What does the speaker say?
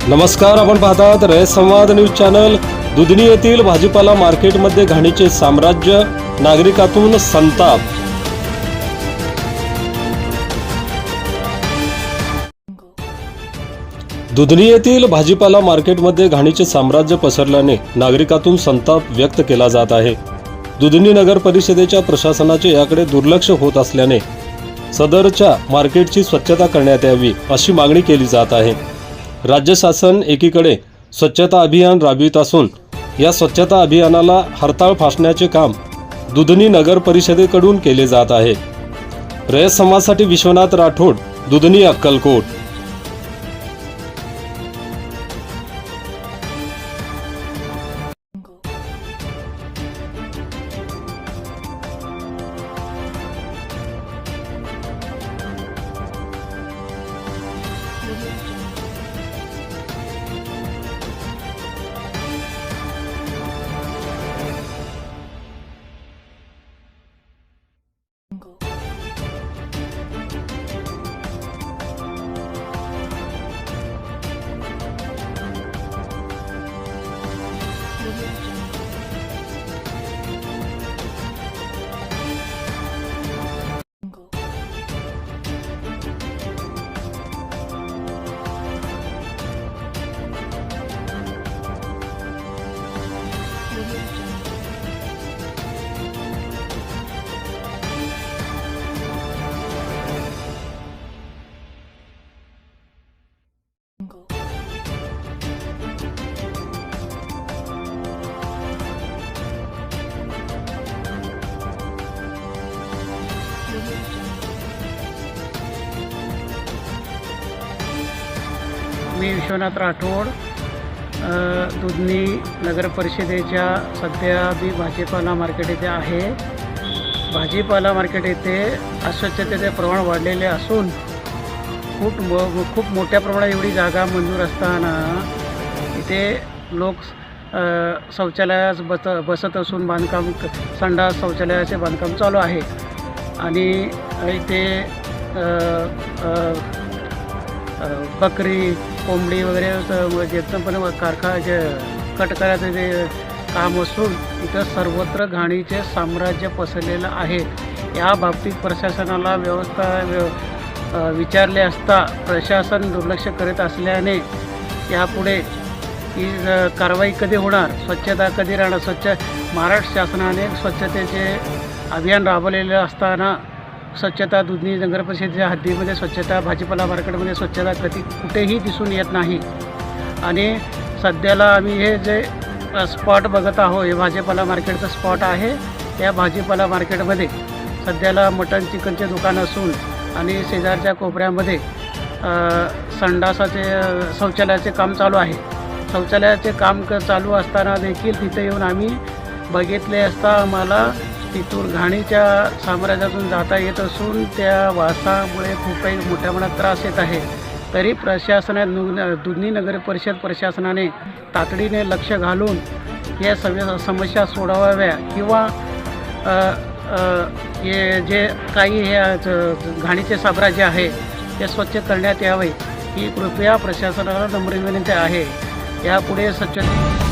नमस्कार, आपण पाहतात रयत संवाद न्यूज चॅनल। दुधनी येथील भाजीपाला मार्केटमध्ये घाणीचे साम्राज्य, नागरिकातून संताप। दुधनी येथील भाजीपाला मार्केटमध्ये घाणीचे साम्राज्य पसरल्याने नागरिकातून संताप व्यक्त केला जात आहे। दुधनी नगर परिषदेच्या प्रशासनाचे याकडे दुर्लक्ष होत असल्याने सदरच्या मार्केटची स्वच्छता करण्यात यावी अशी मागणी केली जात आहे। राज्य शासन एकीकडे स्वच्छता अभियान राबवित असून या स्वच्छता अभियानाला हरताळ फासण्याचे काम दुधनी नगर परिषदेकडून केले जात आहे। रयत समाजासाठी विश्वनाथ राठोड, दुधनी, अक्कलकोट। मी विश्वनाथ राठोड, दुधनी नगर परिषदेच्या सध्या मी भाजीपाला मार्केट येथे आहे। भाजीपाला मार्केट येथे अस्वच्छतेचे प्रमाण वाढलेले असून खूप मोठ्या प्रमाणात एवढी जागा मंजूर असताना इथे लोक शौचालयास बसत असून बांधकाम, संडास शौचालयाचे बांधकाम चालू आहे आणि इथे बकरी, कोंबडी वगैरे ज्याचं पण कारखाना कट करायचं जे काम असून इथं सर्वत्र घाणीचे साम्राज्य पसरलेलं आहे। या बाबतीत प्रशासनाला विचारले असता प्रशासन दुर्लक्ष करीत असल्याने यापुढे ही कारवाई कधी होणार, स्वच्छता कधी राहणार। महाराष्ट्र शासनाने स्वच्छतेचे अभियान राबवलेले असताना स्वच्छता दुधनी नगर परिषदेच्या हद्दीमध्ये स्वच्छता, भाजीपाला मार्केटमध्ये स्वच्छता कधी कुठेही दिसून येत नाही। आणि सध्याला आम्ही हे जे स्पॉट बघत आहोत, हे भाजीपाला मार्केटचं स्पॉट आहे। या भाजीपाला मार्केटमध्ये सध्याला मटन चिकनचे दुकान असून आणि शेजारच्या कोपऱ्यामध्ये संडासाचे शौचालयाचे काम चालू आहे। शौचालयाचे काम चालू असताना देखील तिथे येऊन आम्ही बघितले असता आम्हाला तिथून घाणीच्या साम्राज्यातून जाता येत असून त्या वासामुळे खूप काही मोठ्या प्रमाणात त्रास येत आहे। तरी प्रशासनाने, दुधनी नगर परिषद प्रशासनाने तातडीने लक्ष घालून या समस्या सोडवाव्या किंवा हे जे काही हे घाणीचे साम्राज्य आहे ते स्वच्छ करण्यात यावे ही कृपया प्रशासनाला नम्र विनंती आहे। यापुढे स्वच्छता